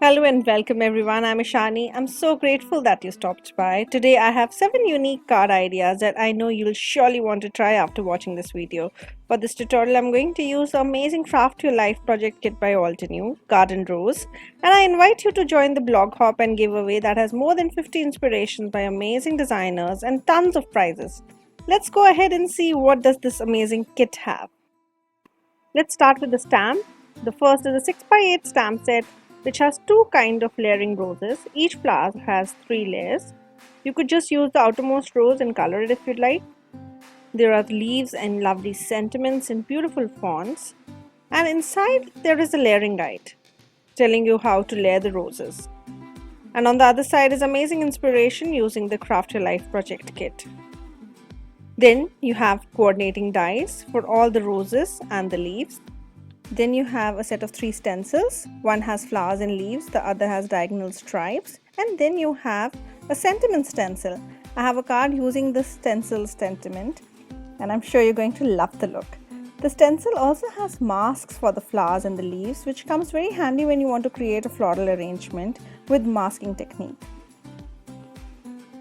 Hello and welcome everyone. I'm Ishani. I'm so grateful that you stopped by. Today I have 7 unique card ideas that I know you'll surely want to try after watching this video. For this tutorial I'm going to use the amazing Craft Your Life project kit by Altenew, Garden Rose, and I invite you to join the blog hop and giveaway that has more than 50 inspirations by amazing designers and tons of prizes. Let's go ahead and see what does this amazing kit have. Let's start with the stamp. The first is a 6x8 stamp set which has two kinds of layering roses. Each flower has 3 layers. You could just use the outermost rose and color it if you'd like. There are leaves and lovely sentiments in beautiful fonts. And inside there is a layering guide telling you how to layer the roses. And on the other side is amazing inspiration using the Craft Your Life project kit. Then you have coordinating dies for all the roses and the leaves. Then you have a set of 3 stencils. One has flowers and leaves, the other has diagonal stripes. And then you have a sentiment stencil. I have a card using the stencil sentiment and I'm sure you're going to love the look. The stencil also has masks for the flowers and the leaves, which comes very handy when you want to create a floral arrangement with masking technique.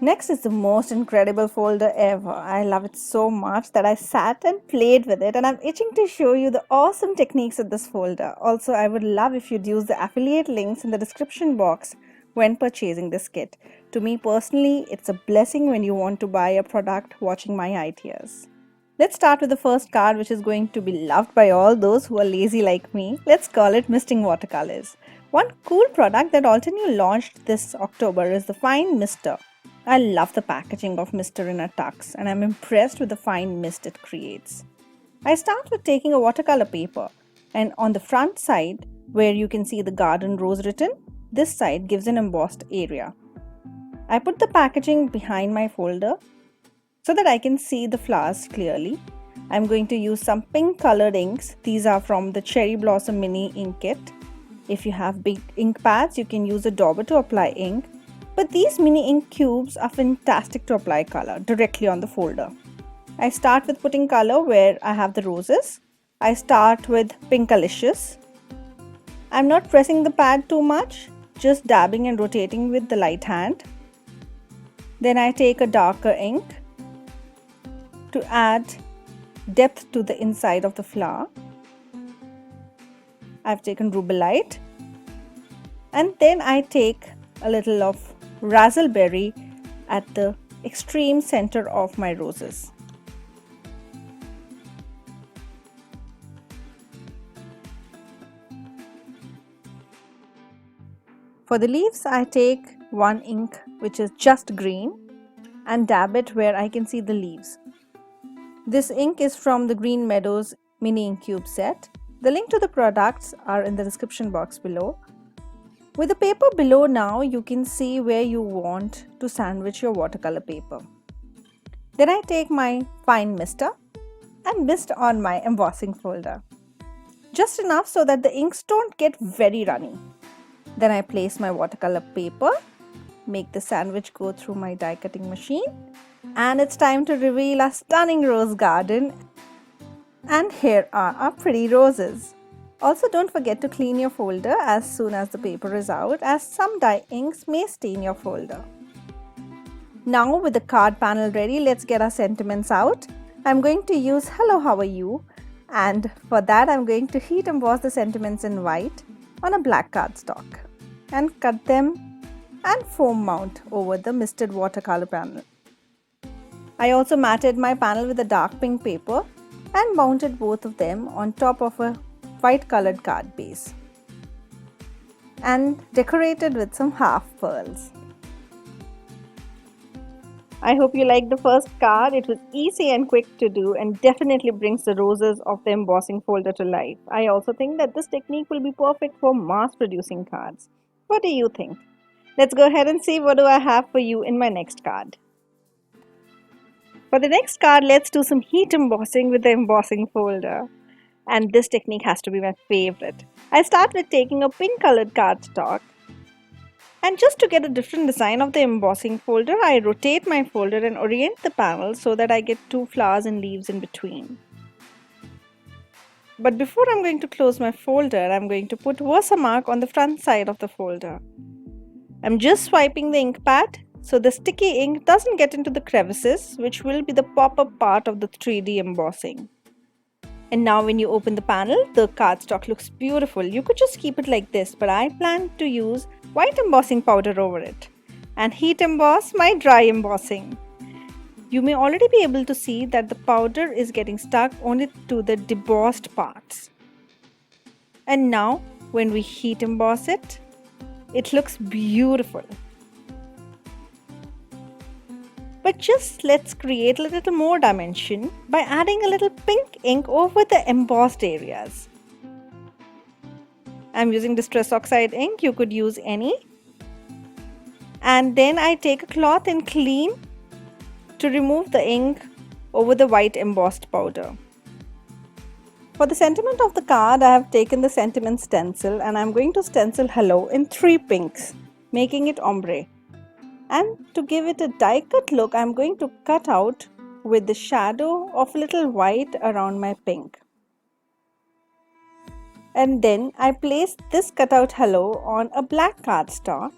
Next is the most incredible folder ever. I love it so much that I sat and played with it, and I'm itching to show you the awesome techniques of this folder. Also, I would love if you'd use the affiliate links in the description box when purchasing this kit. To me personally, it's a blessing when you want to buy a product watching my ideas. Let's start with the first card, which is going to be loved by all those who are lazy like me. Let's call it Misting Watercolors. One cool product that Altenew launched this October is the Fine Mister. I love the packaging of Mister in a tux and I'm impressed with the fine mist it creates. I start with taking a watercolor paper, and on the front side where you can see the Garden Rose written, this side gives an embossed area. I put the packaging behind my folder so that I can see the flowers clearly. I'm going to use some pink colored inks. These are from the Cherry Blossom Mini Ink Kit. If you have big ink pads, you can use a dauber to apply ink. But these mini ink cubes are fantastic to apply color directly on the folder. I start with putting color where I have the roses. I start with Pinkalicious. I'm not pressing the pad too much, just dabbing and rotating with the light hand. Then I take a darker ink to add depth to the inside of the flower. I've taken Rubellite, and then I take a little of Razzleberry at the extreme center of my roses. For the leaves, I take one ink which is just green and dab it where I can see the leaves. This ink is from the Green Meadows Mini Ink Cube set. The link to the products are in the description box below. With the paper below now, you can see where you want to sandwich your watercolor paper. Then I take my Fine Mister and mist on my embossing folder. Just enough so that the inks don't get very runny. Then I place my watercolor paper, make the sandwich go through my die cutting machine, and it's time to reveal our stunning rose garden. And here are our pretty roses. Also, don't forget to clean your folder as soon as the paper is out, as some dye inks may stain your folder. Now with the card panel ready, let's get our sentiments out. I'm going to use Hello, How Are You? And for that I'm going to heat emboss the sentiments in white on a black cardstock and cut them and foam mount over the misted watercolor panel. I also matted my panel with a dark pink paper and mounted both of them on top of a white colored card base and decorated with some half pearls. I hope you liked the first card. It was easy and quick to do and definitely brings the roses of the embossing folder to life. I also think that this technique will be perfect for mass producing cards. What do you think? Let's go ahead and see what do I have for you in my next card. For the next card, let's do some heat embossing with the embossing folder. And this technique has to be my favorite. I start with taking a pink colored cardstock, and just to get a different design of the embossing folder, I rotate my folder and orient the panel so that I get 2 flowers and leaves in between. But before I'm going to close my folder, I'm going to put Versamark on the front side of the folder. I'm just swiping the ink pad so the sticky ink doesn't get into the crevices, which will be the pop-up part of the 3D embossing. And now when you open the panel, the cardstock looks beautiful. You could just keep it like this, but I plan to use white embossing powder over it and heat emboss my dry embossing. You may already be able to see that the powder is getting stuck only to the debossed parts. And now when we heat emboss it, it looks beautiful. But just let's create a little more dimension by adding a little pink ink over the embossed areas. I'm using Distress Oxide ink, you could use any. And then I take a cloth and clean to remove the ink over the white embossed powder. For the sentiment of the card, I have taken the sentiment stencil and I'm going to stencil hello in 3 pinks, making it ombre. And to give it a die cut look, I'm going to cut out with the shadow of little white around my pink. And then I place this cutout hello on a black cardstock,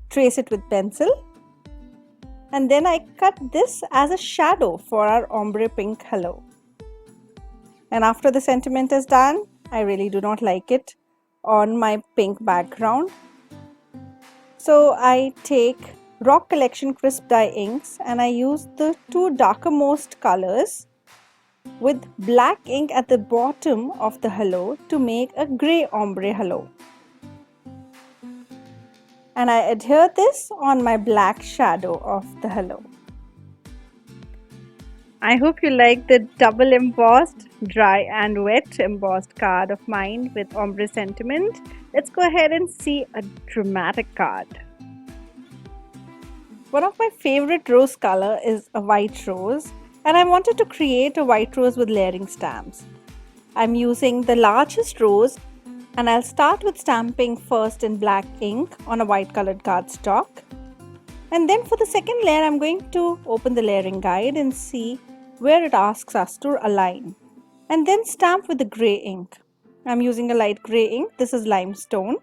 trace it with pencil, and then I cut this as a shadow for our ombre pink hello. And after the sentiment is done, I really do not like it on my pink background. So I take Rock Collection Crisp Dye inks and I use the 2 darkermost colors with black ink at the bottom of the hello to make a grey ombre hello. And I adhere this on my black shadow of the hello. I hope you like the double embossed, dry and wet embossed card of mine with ombre sentiment. Let's go ahead and see a dramatic card. One of my favorite rose color is a white rose, and I wanted to create a white rose with layering stamps. I'm using the largest rose, and I'll start with stamping first in black ink on a white colored cardstock. And then for the second layer, I'm going to open the layering guide and see where it asks us to align. And then stamp with the gray ink. I'm using a light gray ink, this is limestone.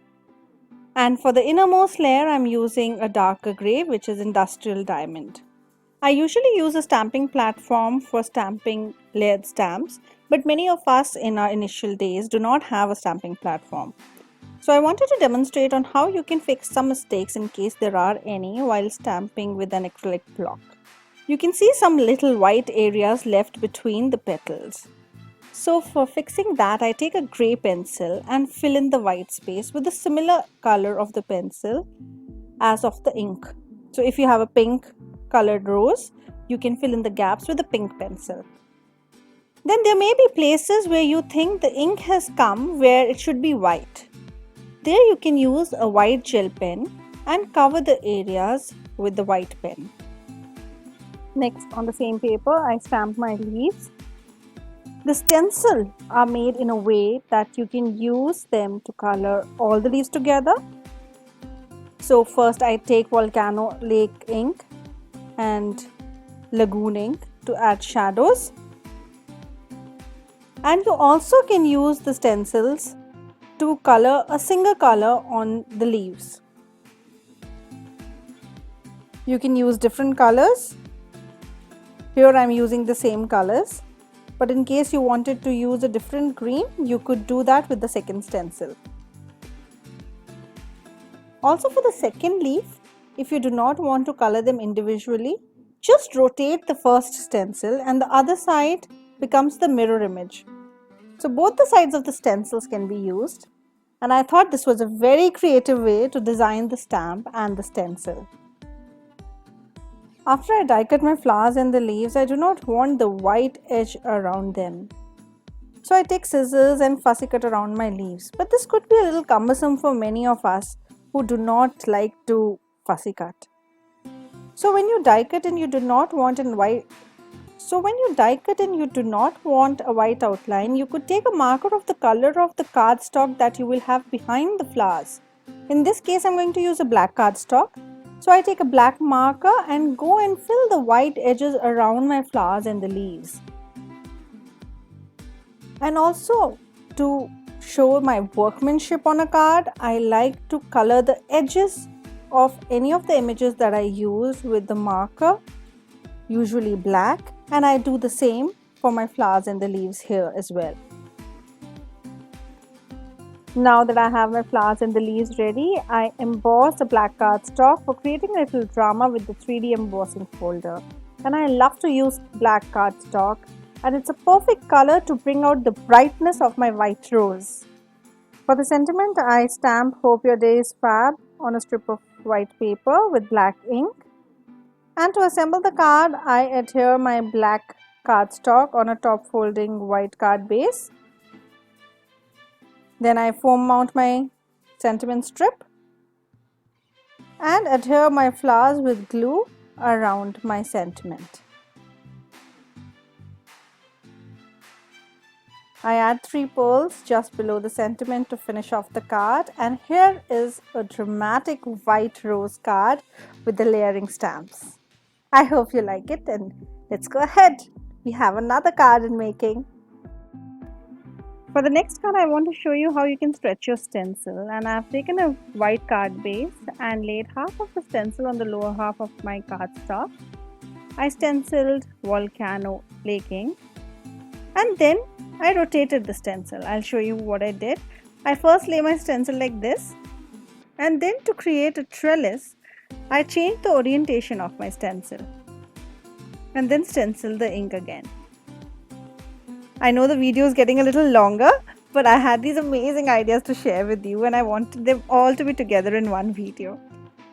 And for the innermost layer, I'm using a darker gray, which is industrial diamond. I usually use a stamping platform for stamping layered stamps, but many of us in our initial days do not have a stamping platform. So I wanted to demonstrate on how you can fix some mistakes in case there are any while stamping with an acrylic block. You can see some little white areas left between the petals. So for fixing that, I take a gray pencil and fill in the white space with a similar color of the pencil as of the ink. So if you have a pink colored rose, you can fill in the gaps with a pink pencil. Then there may be places where you think the ink has come where it should be white. There you can use a white gel pen and cover the areas with the white pen. Next, on the same paper, I stamp my leaves. The stencils are made in a way that you can use them to color all the leaves together. So first I take Volcano Lake ink and Lagoon ink to add shadows. And you also can use the stencils to color a single color on the leaves. You can use different colors. Here I am using the same colors, but in case you wanted to use a different green, you could do that with the second stencil. Also for the second leaf, if you do not want to color them individually, just rotate the first stencil and the other side becomes the mirror image. So both the sides of the stencils can be used, and I thought this was a very creative way to design the stamp and the stencil. After I die cut my flowers and the leaves, I do not want the white edge around them. So I take scissors and fussy cut around my leaves, but this could be a little cumbersome for many of us who do not like to fussy cut. So when you die cut and you do not want a white outline, you could take a marker of the color of the cardstock that you will have behind the flowers. In this case, I'm going to use a black cardstock. So I take a black marker and go and fill the white edges around my flowers and the leaves. And also, to show my workmanship on a card, I like to color the edges of any of the images that I use with the marker, usually black, and I do the same for my flowers and the leaves here as well. Now that I have my flowers and the leaves ready, I emboss a black cardstock for creating a little drama with the 3D embossing folder. And I love to use black cardstock, and it's a perfect color to bring out the brightness of my white rose. For the sentiment, I stamp "Hope Your Day is Fab" on a strip of white paper with black ink. And to assemble the card, I adhere my black cardstock on a top folding white card base. Then I foam mount my sentiment strip and adhere my flowers with glue around my sentiment. I add 3 pearls just below the sentiment to finish off the card, and here is a dramatic white rose card with the layering stamps. I hope you like it, and let's go ahead. We have another card in making. For the next card, I want to show you how you can stretch your stencil, and I have taken a white card base and laid half of the stencil on the lower half of my cardstock. I stenciled Volcano Laking, and then I rotated the stencil. I'll show you what I did. I first lay my stencil like this, and then to create a trellis, I changed the orientation of my stencil and then stenciled the ink again. I know the video is getting a little longer, but I had these amazing ideas to share with you, and I wanted them all to be together in one video.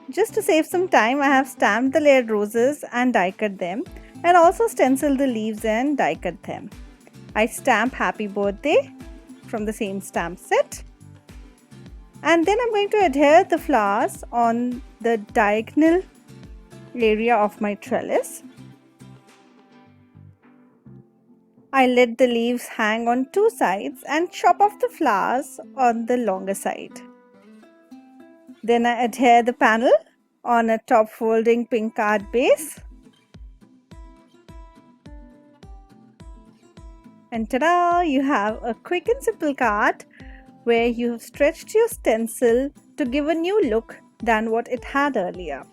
Just to save some time, I have stamped the layered roses and die cut them, and also stenciled the leaves and die cut them. I stamp "Happy Birthday" from the same stamp set, and then I'm going to adhere the flowers on the diagonal area of my trellis. I let the leaves hang on 2 sides and chop off the flowers on the longer side. Then I adhere the panel on a top folding pink card base. And ta-da! You have a quick and simple card where you have stretched your stencil to give a new look than what it had earlier.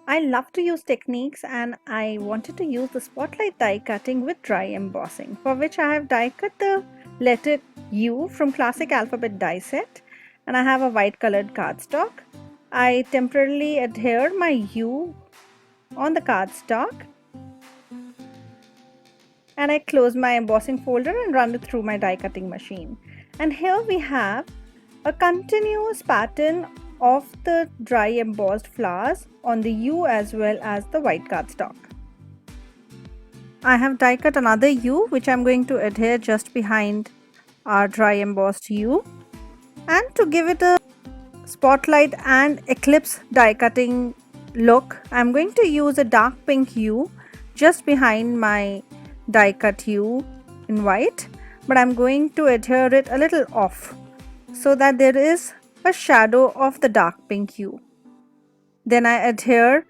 I love to use techniques, and I wanted to use the spotlight die cutting with dry embossing, for which I have die cut the letter U from Classic Alphabet die set, and I have a white colored cardstock. I temporarily adhere my U on the cardstock, and I close my embossing folder and run it through my die cutting machine. And here we have a continuous pattern of the dry embossed flowers on the U as well as the white cardstock. I have die cut another U, which I'm going to adhere just behind our dry embossed U. And to give it a spotlight and eclipse die cutting look, I'm going to use a dark pink U just behind my die cut U in white, but I'm going to adhere it a little off so that there is a shadow of the dark pink hue. Then I adhere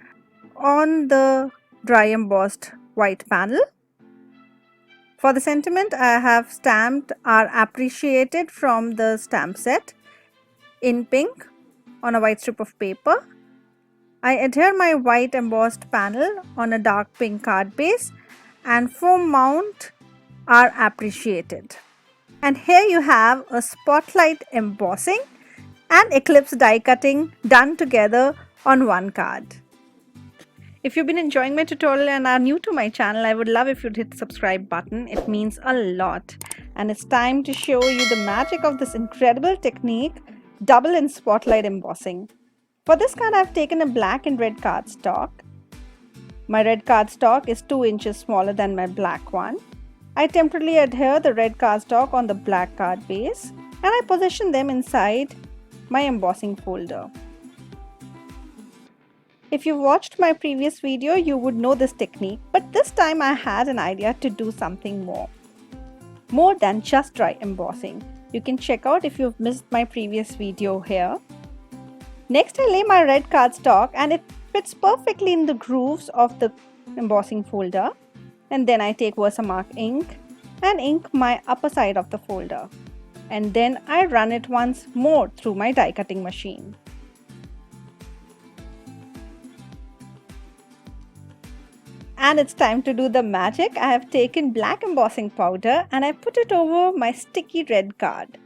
on the dry embossed white panel. For the sentiment, I have stamped "Are Appreciated" from the stamp set in pink on a white strip of paper. I adhere my white embossed panel on a dark pink card base and foam mount "Are Appreciated." And here you have a spotlight embossing and eclipse die cutting done together on one card. If you've been enjoying my tutorial and are new to my channel, I would love if you'd hit the subscribe button. It means a lot. And it's time to show you the magic of this incredible technique, double and spotlight embossing. For this card, I've taken a black and red cardstock. My red cardstock is 2 inches smaller than my black one. I temporarily adhere the red cardstock on the black card base, and I position them inside my embossing folder. If you watched my previous video, you would know this technique, but this time I had an idea to do something more than just dry embossing. You can check out if you've missed my previous video here. Next, I lay my red cardstock and it fits perfectly in the grooves of the embossing folder. And then I take Versamark ink and ink my upper side of the folder. And then I run it once more through my die cutting machine. And it's time to do the magic. I have taken black embossing powder and I put it over my sticky red card.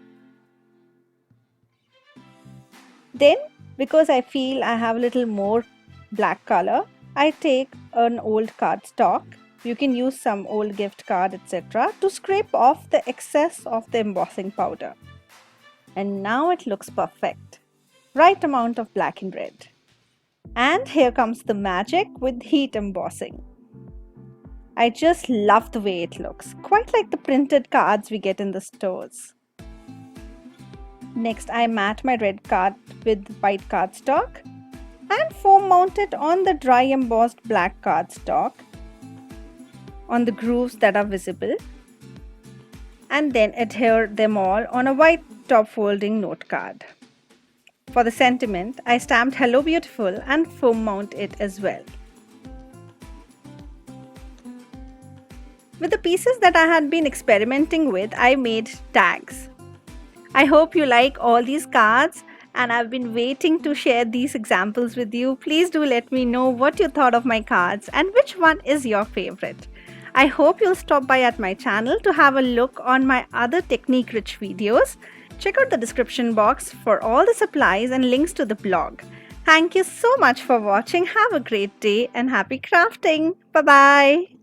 Then, because I feel I have a little more black color, I take an old cardstock. You can use some old gift card, etc. to scrape off the excess of the embossing powder. And now it looks perfect. Right amount of black and red. And here comes the magic with heat embossing. I just love the way it looks, quite like the printed cards we get in the stores. Next, I mat my red card with white cardstock and foam mount it on the dry embossed black cardstock on the grooves that are visible, and then adhere them all on a white top folding note card. For the sentiment, I stamped Hello Beautiful and foam mount it as well. With the pieces that I had been experimenting with, I made tags. I hope you like all these cards and I've been waiting to share these examples with you. Please do let me know what you thought of my cards and which one is your favorite. I hope you'll stop by at my channel to have a look on my other technique-rich videos. Check out the description box for all the supplies and links to the blog. Thank you so much for watching. Have a great day and happy crafting. Bye-bye.